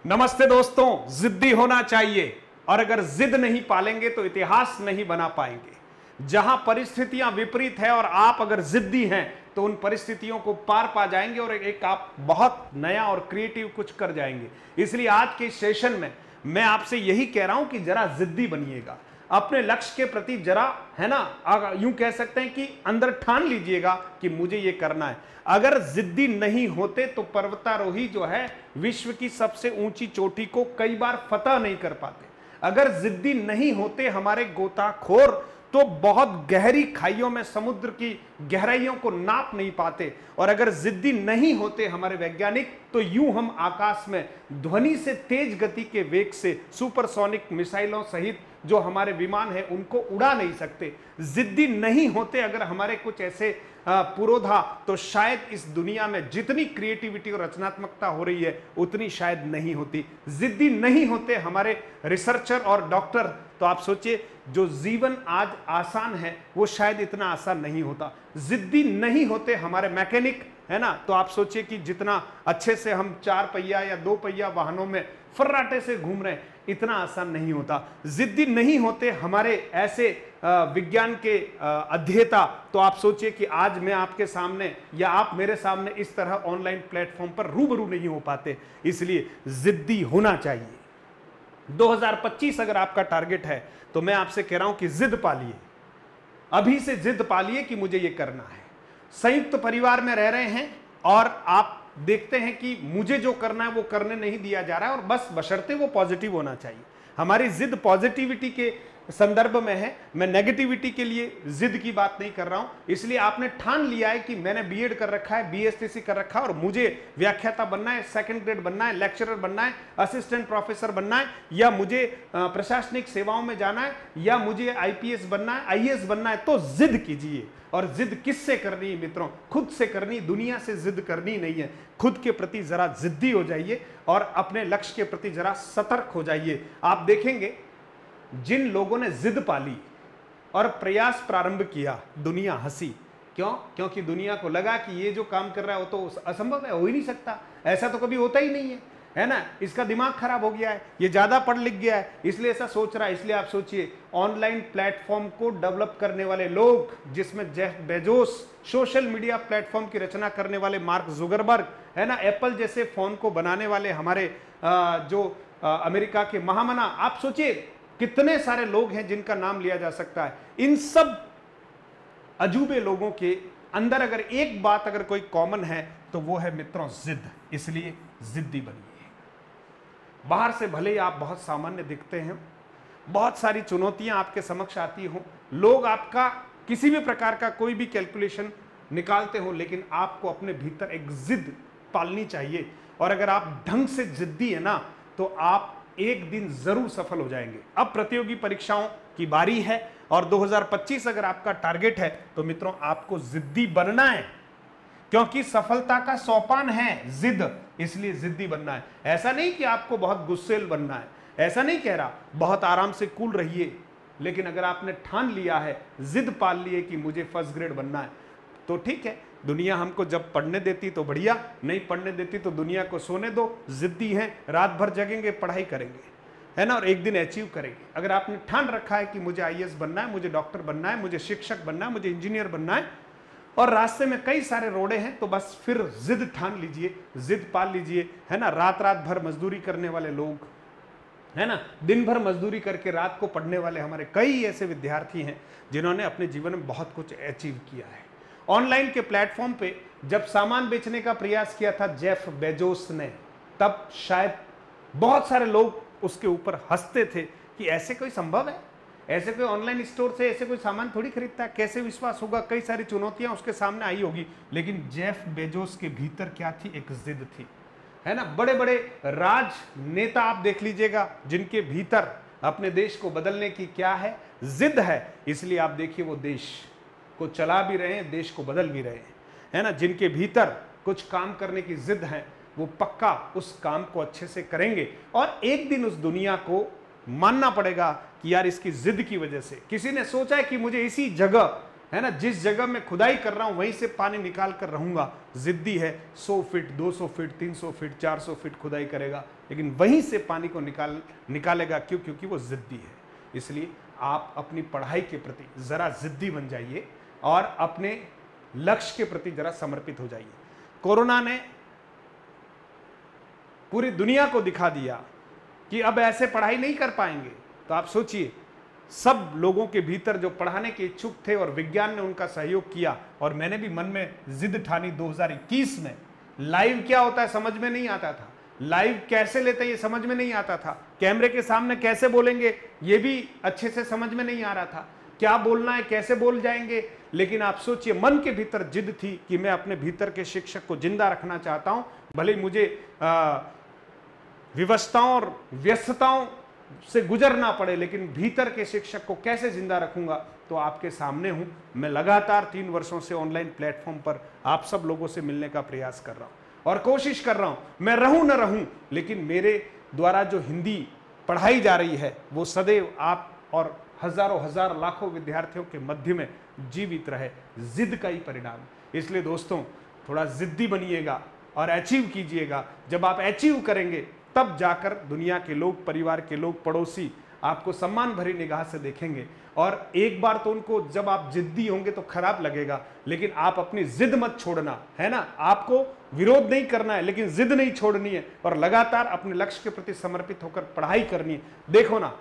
नमस्ते दोस्तों, जिद्दी होना चाहिए और अगर जिद नहीं पालेंगे तो इतिहास नहीं बना पाएंगे। जहां परिस्थितियां विपरीत है और आप अगर जिद्दी हैं तो उन परिस्थितियों को पार पा जाएंगे और एक आप बहुत नया और क्रिएटिव कुछ कर जाएंगे। इसलिए आज के सेशन में मैं आपसे यही कह रहा हूं कि जरा जिद्दी बनिएगा, अपने लक्ष्य के प्रति जरा, है ना, यूं कह सकते हैं कि अंदर ठान लीजिएगा कि मुझे ये करना है। अगर जिद्दी नहीं होते तो पर्वतारोही जो है विश्व की सबसे ऊंची चोटी को कई बार फतह नहीं कर पाते। अगर जिद्दी नहीं होते हमारे गोताखोर तो बहुत गहरी खाइयों में समुद्र की गहराइयों को नाप नहीं पाते। और अगर जिद्दी नहीं होते हमारे वैज्ञानिक तो यूं हम आकाश में ध्वनि से तेज गति के वेग से सुपरसोनिक मिसाइलों सहित जो हमारे विमान है उनको उड़ा नहीं सकते। जिद्दी नहीं होते अगर हमारे कुछ ऐसे पुरोधा तो शायद इस दुनिया में जितनी क्रिएटिविटी और रचनात्मकता हो रही है उतनी शायद नहीं होती। जिद्दी नहीं होते हमारे रिसर्चर और डॉक्टर तो आप सोचिए जो जीवन आज आसान है वो शायद इतना आसान नहीं होता। जिद्दी नहीं होते हमारे मैकेनिक, है ना, तो आप सोचिए कि जितना अच्छे से हम 4 पहिया या 2 पहिया वाहनों में फर्राटे से घूम रहे हैं इतना आसान नहीं होता। जिद्दी नहीं होते हमारे ऐसे विज्ञान के अध्येता तो आप सोचिए कि आज मैं आपके सामने या आप मेरे सामने इस तरह ऑनलाइन प्लेटफॉर्म पर रूबरू नहीं हो पाते। इसलिए जिद्दी होना चाहिए। 2025 अगर आपका टारगेट है तो मैं आपसे कह रहा हूं कि जिद पालिए, अभी से जिद पालिए कि मुझे ये करना है। संयुक्त परिवार में रह रहे हैं और आप देखते हैं कि मुझे जो करना है वो करने नहीं दिया जा रहा है, और बस बशर्ते वो पॉजिटिव होना चाहिए। हमारी जिद पॉजिटिविटी के संदर्भ में है, मैं नेगेटिविटी के लिए जिद की बात नहीं कर रहा हूं। इसलिए आपने ठान लिया है कि मैंने बीएड कर रखा है, बीएसटीसी कर रखा है और मुझे व्याख्याता बनना है, सेकंड ग्रेड बनना है, लेक्चरर बनना है, असिस्टेंट प्रोफेसर बनना है, या मुझे प्रशासनिक सेवाओं में जाना है, या मुझे आईपीएस बनना है, आईएएस बनना है। तो जिद कीजिए। और जिद किससे करनी है मित्रों? खुद से करनी। दुनिया से जिद करनी नहीं है। खुद के प्रति जरा जिद्दी हो जाइए और अपने लक्ष्य के प्रति जरा सतर्क हो जाइए। आप देखेंगे जिन लोगों ने जिद पाली और प्रयास प्रारंभ किया दुनिया हंसी। क्यों? क्योंकि दुनिया को लगा कि ये जो काम कर रहा है वो तो असंभव है, हो ही नहीं सकता, ऐसा तो कभी होता ही नहीं है ना, इसका दिमाग खराब हो गया है, ये ज्यादा पढ़ लिख गया है इसलिए ऐसा सोच रहा है। इसलिए आप सोचिए ऑनलाइन प्लेटफॉर्म को डेवलप करने वाले लोग, जिसमें Jeff Bezos, social media platform की रचना करने वाले मार्क जुकरबर्ग, है ना, एप्पल जैसे फोन को बनाने वाले हमारे जो अमेरिका के महामना, आप सोचिए कितने सारे लोग हैं जिनका नाम लिया जा सकता है। इन सब अजूबे लोगों के अंदर अगर एक बात अगर कोई कॉमन है तो वो है मित्रों जिद। इसलिए जिद्दी बनिए। बाहर से भले ही आप बहुत सामान्य दिखते हैं, बहुत सारी चुनौतियां आपके समक्ष आती हो, लोग आपका किसी भी प्रकार का कोई भी कैलकुलेशन निकालते हो, लेकिन आपको अपने भीतर एक जिद पालनी चाहिए। और अगर आप ढंग से जिद्दी है ना तो आप एक दिन जरूर सफल हो जाएंगे। अब प्रतियोगी परीक्षाओं की बारी है और 2025 अगर आपका टारगेट है तो मित्रों आपको जिद्दी बनना है, क्योंकि सफलता का सोपान है जिद। इसलिए जिद्दी बनना है। ऐसा नहीं कि आपको बहुत गुस्सेल बनना है, ऐसा नहीं कह रहा, बहुत आराम से कूल रहिए। लेकिन अगर आपने ठान लिया है, जिद पाल लिए कि मुझे फर्स्ट ग्रेड बनना है, तो ठीक है, दुनिया हमको जब पढ़ने देती तो बढ़िया, नहीं पढ़ने देती तो दुनिया को सोने दो। जिद्दी हैं, रात भर जगेंगे, पढ़ाई करेंगे, है ना, और एक दिन अचीव करेंगे। अगर आपने ठान रखा है कि मुझे आईएएस बनना है, मुझे डॉक्टर बनना है, मुझे शिक्षक बनना है, मुझे इंजीनियर बनना है, और रास्ते में कई सारे रोड़े हैं, तो बस फिर जिद ठान लीजिए, जिद पाल लीजिए, है ना। रात रात भर मजदूरी करने वाले लोग, है ना, दिन भर मजदूरी करके रात को पढ़ने वाले हमारे कई ऐसे विद्यार्थी हैं जिन्होंने अपने जीवन में बहुत कुछ अचीव किया है। ऑनलाइन के प्लेटफॉर्म पे जब सामान बेचने का प्रयास किया था जेफ बेजोस ने, तब शायद बहुत सारे लोग उसके ऊपर हंसते थे कि ऐसे कोई संभव है, ऐसे कोई ऑनलाइन स्टोर से ऐसे कोई सामान थोड़ी खरीदता है, कैसे विश्वास होगा, कई सारी चुनौतियां उसके सामने आई होगी। लेकिन जेफ बेजोस के भीतर क्या थी? एक जिद थी, है ना। बड़े बड़े राजनेता आप देख लीजिएगा जिनके भीतर अपने देश को बदलने की क्या है? जिद है। इसलिए आप देखिए वो देश को चला भी रहे हैं, देश को बदल भी रहे हैं, है ना। जिनके भीतर कुछ काम करने की जिद है वो पक्का उस काम को अच्छे से करेंगे और एक दिन उस दुनिया को मानना पड़ेगा कि यार इसकी जिद की वजह से किसी ने सोचा है कि मुझे इसी जगह है ना, जिस जगह मैं खुदाई कर रहा हूं वहीं से पानी निकाल कर रहूंगा। जिद्दी है 100 फीट 200 फीट 300 फीट 400 फीट खुदाई करेगा, लेकिन वहीं से पानी को निकालेगा। क्यों? क्योंकि वो जिद्दी है। इसलिए आप अपनी पढ़ाई के प्रति जरा जिद्दी बन जाइए और अपने लक्ष्य के प्रति जरा समर्पित हो जाइए। कोरोना ने पूरी दुनिया को दिखा दिया कि अब ऐसे पढ़ाई नहीं कर पाएंगे। तो आप सोचिए, सब लोगों के भीतर जो पढ़ाने के इच्छुक थे और विज्ञान ने उनका सहयोग किया, और मैंने भी मन में जिद ठानी 2021 में। लाइव क्या होता है समझ में नहीं आता था, लाइव कैसे लेते ये समझ में नहीं आता था, कैमरे के सामने कैसे बोलेंगे ये भी अच्छे से समझ में नहीं आ रहा था, क्या बोलना है कैसे बोल जाएंगे। लेकिन आप सोचिए, मन के भीतर जिद थी कि मैं अपने भीतर के शिक्षक को जिंदा रखना चाहता हूं, भले मुझे विवशताओं और व्यस्तताओं से गुजरना पड़े, लेकिन भीतर के शिक्षक को कैसे जिंदा रखूंगा। तो आपके सामने हूं मैं, लगातार 3 वर्षों से ऑनलाइन प्लेटफॉर्म पर आप सब लोगों से मिलने का प्रयास कर रहा हूं और कोशिश कर रहा हूं मैं रहूं न रहूं, लेकिन मेरे द्वारा जो हिंदी पढ़ाई जा रही है वो सदैव आप और हजारों हजार लाखों विद्यार्थियों के मध्य में जीवित रहे। जिद का ही परिणाम। इसलिए दोस्तों, थोड़ा जिद्दी बनिएगा और अचीव कीजिएगा। जब आप अचीव करेंगे तब जाकर दुनिया के लोग, परिवार के लोग, पड़ोसी आपको सम्मान भरी निगाह से देखेंगे। और एक बार तो उनको, जब आप जिद्दी होंगे तो खराब लगेगा, लेकिन आप अपनी जिद मत छोड़ना, है ना। आपको विरोध नहीं करना है, लेकिन जिद नहीं छोड़नी है और लगातार अपने लक्ष्य के प्रति समर्पित होकर पढ़ाई करनी है। देखो ना,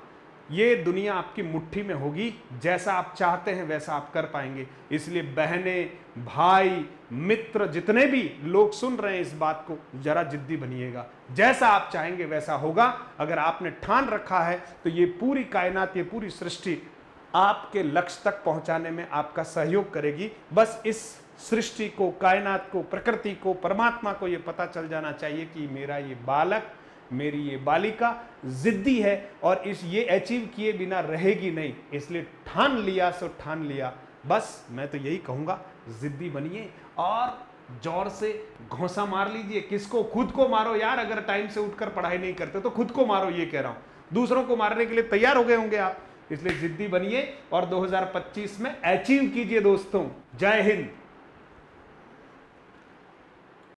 ये दुनिया आपकी मुट्ठी में होगी, जैसा आप चाहते हैं वैसा आप कर पाएंगे। इसलिए बहनें, भाई, मित्र, जितने भी लोग सुन रहे हैं इस बात को, जरा जिद्दी बनिएगा। जैसा आप चाहेंगे वैसा होगा। अगर आपने ठान रखा है तो ये पूरी कायनात, ये पूरी सृष्टि आपके लक्ष्य तक पहुंचाने में आपका सहयोग करेगी। बस इस सृष्टि को, कायनात को, प्रकृति को, परमात्मा को ये पता चल जाना चाहिए कि मेरा ये बालक, मेरी ये बालिका जिद्दी है और ये अचीव किए बिना रहेगी नहीं। इसलिए ठान लिया सो ठान लिया। बस मैं तो यही कहूंगा, जिद्दी बनिए और जोर से घोंसा मार लीजिए। किसको? खुद को मारो यार। अगर टाइम से उठकर पढ़ाई नहीं करते तो खुद को मारो, ये कह रहा हूं। दूसरों को मारने के लिए तैयार हो गए होंगे आप। इसलिए जिद्दी बनिए और 2025 में अचीव कीजिए दोस्तों। जय हिंद।